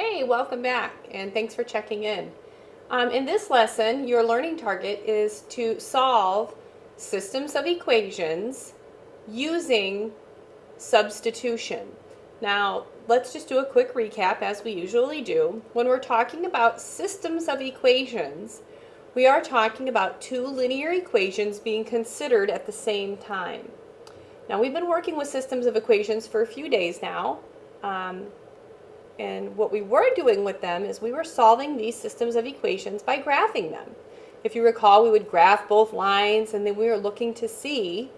Hey, welcome back, and thanks for checking in. In this lesson, your learning target is to solve systems of equations using substitution. Now, let's just do a quick recap as we usually do. When we're talking about systems of equations, we are talking about two linear equations being considered at the same time. Now, we've been working with systems of equations for a few days now. And what we were doing with them is we were solving these systems of equations by graphing them. If you recall, we would graph both lines, and then we were looking to see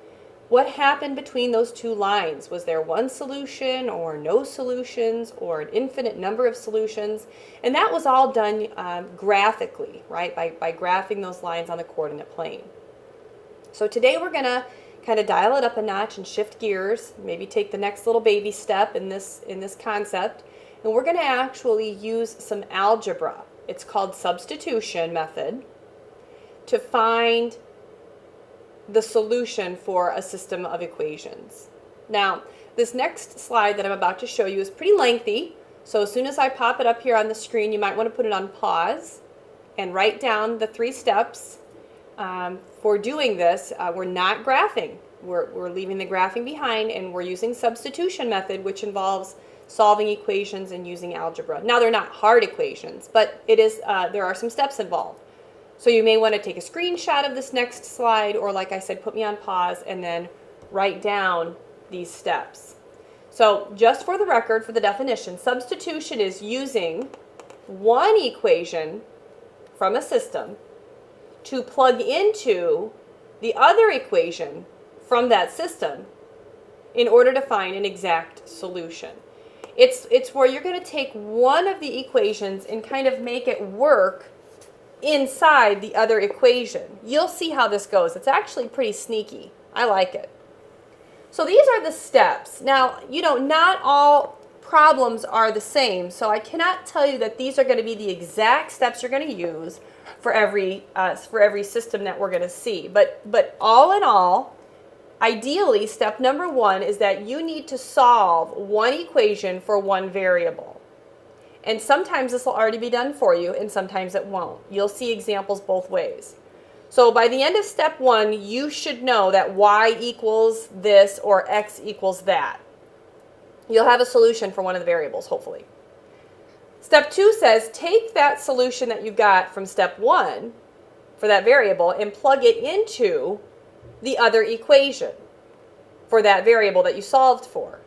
what happened between those two lines. Was there one solution or no solutions or an infinite number of solutions? And that was all done graphically, right, by graphing those lines on the coordinate plane. So today we're going to kind of dial it up a notch and shift gears, maybe take the next little baby step in this concept. And we're going to actually use some algebra. It's called substitution method to find the solution for a system of equations. Now, this next slide that I'm about to show you is pretty lengthy, so as soon as I pop it up here on the screen, you might want to put it on pause and write down the 3 steps for doing this. We're not graphing. We're leaving the graphing behind, and we're using substitution method, which involves solving equations and using algebra. Now, they're not hard equations, but it is. There are some steps involved. So you may want to take a screenshot of this next slide, or like I said, put me on pause and then write down these steps. So just for the record, for the definition, substitution is using one equation from a system to plug into the other equation from that system in order to find an exact solution. It's where you're going to take one of the equations and kind of make it work inside the other equation. You'll see how this goes. It's actually pretty sneaky. I like it. So these are the steps. Now, not all problems are the same, so I cannot tell you that these are going to be the exact steps you're going to use for every system that we're going to see. But all in all, ideally, step number 1 is that you need to solve one equation for one variable. And sometimes this will already be done for you, and sometimes it won't. You'll see examples both ways. So by the end of step 1, you should know that y equals this or x equals that. You'll have a solution for one of the variables, hopefully. Step 2 says take that solution that you got from step 1 for that variable and plug it into the other equation for that variable that you solved for.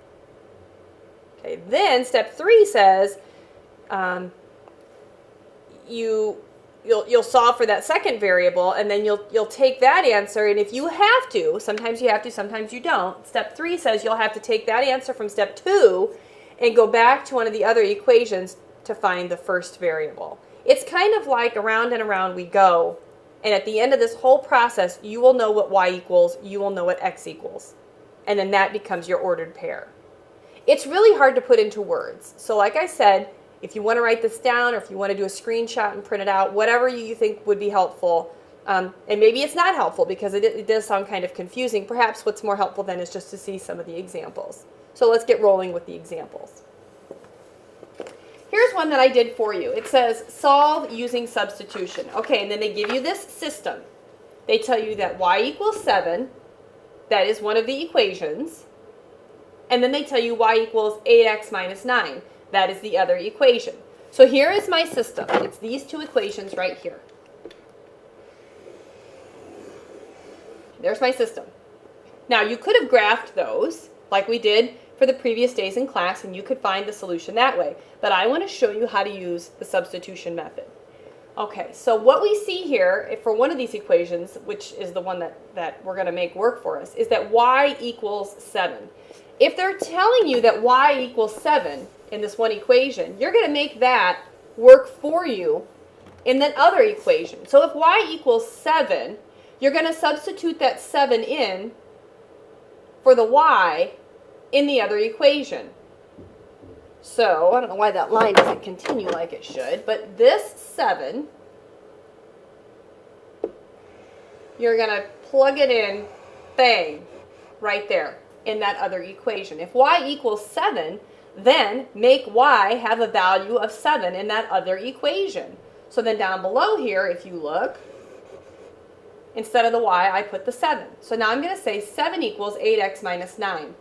Okay, then step 3 says you'll solve for that second variable, and then you'll take that answer, and if you have to, sometimes you have to, sometimes you don't. Step 3 says you'll have to take that answer from step 2 and go back to one of the other equations to find the first variable. It's kind of like around and around we go. And at the end of this whole process, you will know what y equals, you will know what x equals. And then that becomes your ordered pair. It's really hard to put into words. So like I said, if you want to write this down, or if you want to do a screenshot and print it out, whatever you think would be helpful. And maybe it's not helpful because it does sound kind of confusing. Perhaps what's more helpful then is just to see some of the examples. So let's get rolling with the examples. Here's one that I did for you. It says solve using substitution. Okay, and then they give you this system. They tell you that y equals 7. That is one of the equations. And then they tell you y equals 8x minus 9. That is the other equation. So here is my system. It's these two equations right here. There's my system. Now, you could have graphed those like we did for the previous days in class, and you could find the solution that way. But I want to show you how to use the substitution method. Okay, so what we see here for one of these equations, which is the one that we're going to make work for us, is that y equals 7. If they're telling you that y equals 7 in this one equation, you're going to make that work for you in that other equation. So if y equals 7, you're going to substitute that 7 in for the y in the other equation. So, I don't know why that line doesn't continue like it should, but this 7, you're going to plug it in, bang, right there in that other equation. If y equals 7, then make y have a value of 7 in that other equation. So then down below here, if you look, instead of the y, I put the 7. So now I'm going to say 7 equals 8x minus 9.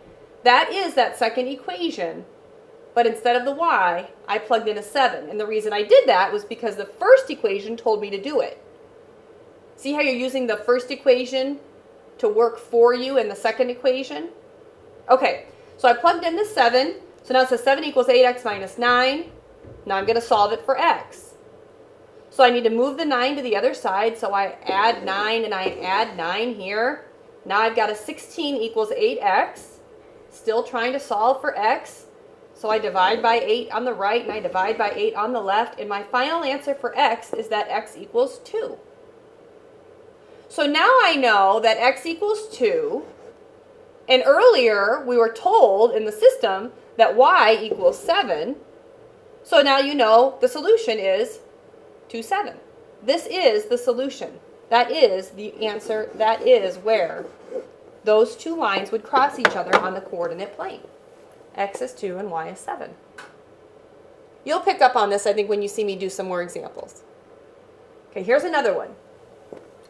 That is that second equation, but instead of the y, I plugged in a 7. And the reason I did that was because the first equation told me to do it. See how you're using the first equation to work for you in the second equation? Okay, so I plugged in the 7. So now it says 7 equals 8x minus 9. Now I'm going to solve it for x. So I need to move the 9 to the other side. So I add 9 and I add 9 here. Now I've got a 16 equals 8x. Still trying to solve for x. So I divide by 8 on the right and I divide by 8 on the left. And my final answer for x is that x equals 2. So now I know that x equals 2. And earlier we were told in the system that y equals 7. So now you know the solution is 2, 7. This is the solution. That is the answer. That is where those two lines would cross each other on the coordinate plane. X is 2 and y is 7. You'll pick up on this, I think, when you see me do some more examples. Okay, here's another one.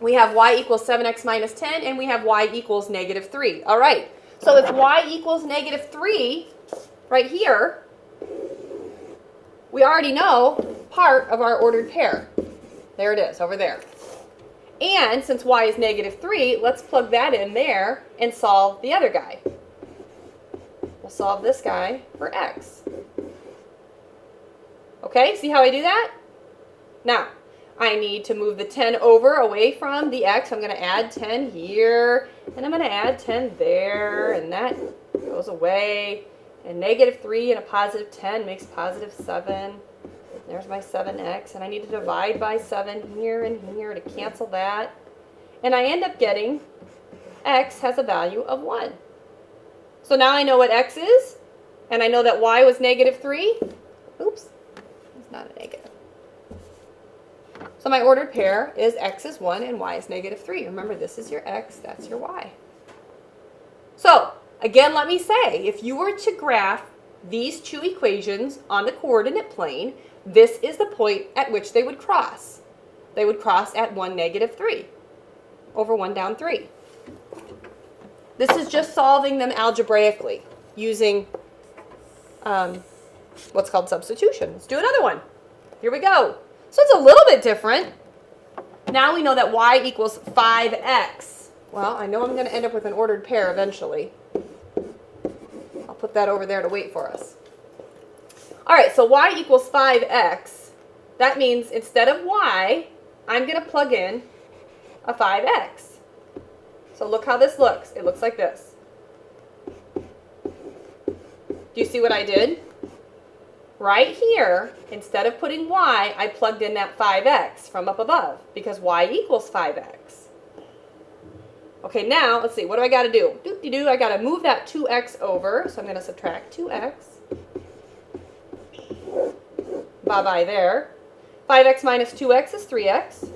We have y equals 7x minus 10, and we have y equals negative 3. All right, so if y equals negative 3, right here, we already know part of our ordered pair. There it is, over there. And since y is negative 3, let's plug that in there and solve the other guy. We'll solve this guy for x. Okay, see how I do that? Now, I need to move the 10 over away from the x. I'm going to add 10 here, and I'm going to add 10 there, and that goes away. And negative 3 and a positive 10 makes positive 7. There's my 7x, and I need to divide by 7 here and here to cancel that. And I end up getting x has a value of 1. So now I know what x is, and I know that y was negative 3. Oops, it's not a negative. So my ordered pair is x is 1 and y is negative 3. Remember, this is your x, that's your y. So, again, let me say, if you were to graph these two equations on the coordinate plane, this is the point at which they would cross. They would cross at 1, negative 3 over 1 down 3. This is just solving them algebraically using what's called substitution. Let's do another one. Here we go. So it's a little bit different. Now we know that y equals 5x. Well, I know I'm going to end up with an ordered pair eventually. I'll put that over there to wait for us. All right, so y equals 5x. That means instead of y, I'm going to plug in a 5x. So look how this looks. It looks like this. Do you see what I did? Right here, instead of putting y, I plugged in that 5x from up above because y equals 5x. Okay, now, let's see, what do I got to do? Doop-de-doo, I got to move that 2x over, so I'm going to subtract 2x. Bye-bye there. 5x minus 2x is 3x.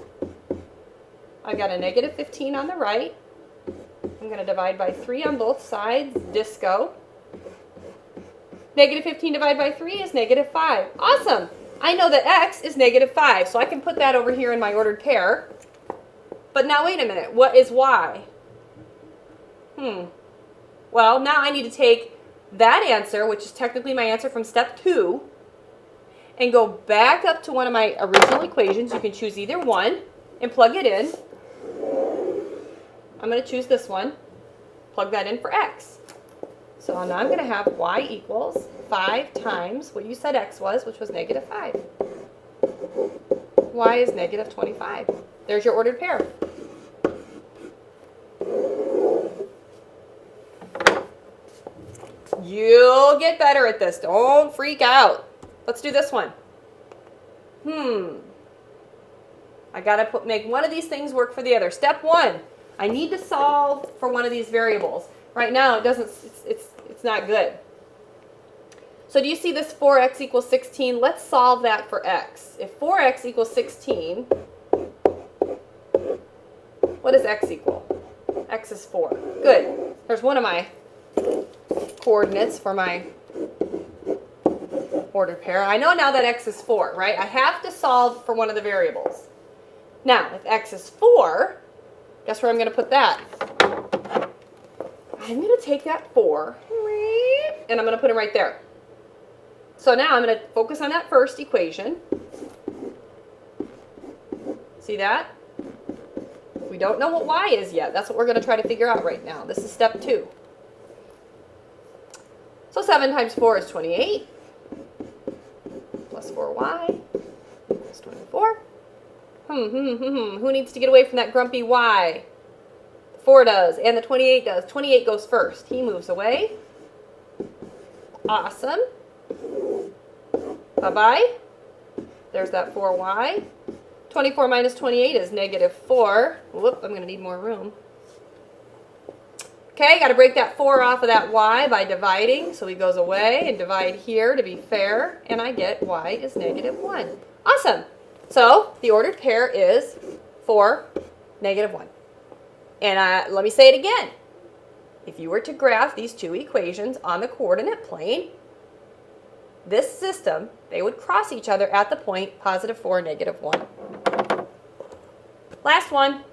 I've got a negative 15 on the right. I'm going to divide by 3 on both sides. Disco. Negative 15 divided by 3 is negative 5. Awesome! I know that x is negative 5, so I can put that over here in my ordered pair. But now wait a minute. What is y? Well, now I need to take that answer, which is technically my answer from step 2, and go back up to one of my original equations. You can choose either one and plug it in. I'm going to choose this one. Plug that in for x. So now I'm going to have y equals 5 times what you said x was, which was negative 5. Y is negative 25. There's your ordered pair. You'll get better at this. Don't freak out. Let's do this one. I got to make one of these things work for the other. Step 1. I need to solve for one of these variables. Right now, it doesn't. It's not good. So do you see this 4x equals 16? Let's solve that for x. If 4x equals 16, what does x equal? X is 4. Good. There's one of my coordinates for my ordered pair. I know now that x is 4, right? I have to solve for one of the variables. Now, if x is 4, guess where I'm going to put that? I'm going to take that 4, and I'm going to put it right there. So now I'm going to focus on that first equation. See that? We don't know what y is yet. That's what we're going to try to figure out right now. This is step 2. So 7 times 4 is 28. Plus 4y is 24. Who needs to get away from that grumpy y? 4 does, and the 28 does. 28 goes first. He moves away. Awesome. Bye-bye. There's that 4y. 24 minus 28 is -4. Whoop, I'm going to need more room. Okay, got to break that 4 off of that y by dividing. So he goes away and divide here to be fair. And I get y is -1. Awesome. So the ordered pair is 4, -1. And let me say it again. If you were to graph these two equations on the coordinate plane, this system, they would cross each other at the point +4, -1. Last one.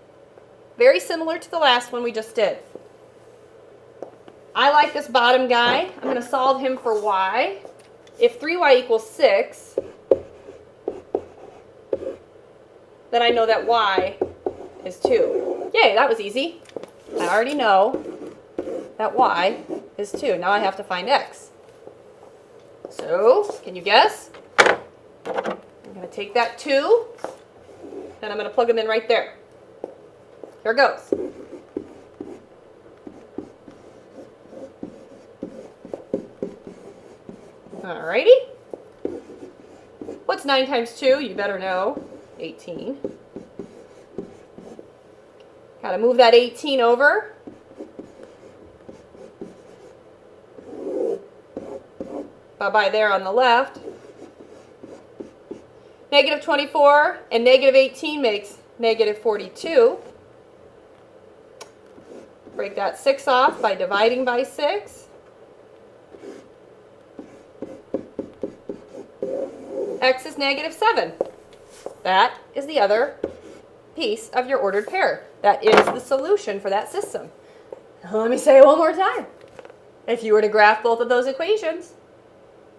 Very similar to the last one we just did. I like this bottom guy. I'm going to solve him for y. If 3y equals 6, then I know that y is 2. Yay, that was easy. I already know that y is 2. Now I have to find x. So, can you guess? I'm going to take that 2, and I'm going to plug them in right there. Here it goes. Alrighty. What's 9 times 2? You better know. 18. Got to move that 18 over. Bye-bye there on the left. -24 and -18 makes -42. Break that 6 off by dividing by 6. X is -7. That is the other piece of your ordered pair. That is the solution for that system. Let me say it one more time. If you were to graph both of those equations,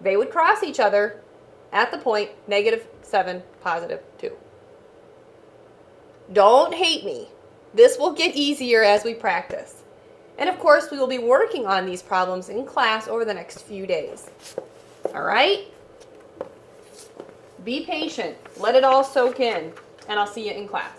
they would cross each other at the point -7, +2. Don't hate me. This will get easier as we practice. And of course, we will be working on these problems in class over the next few days. All right? Be patient. Let it all soak in, and I'll see you in class.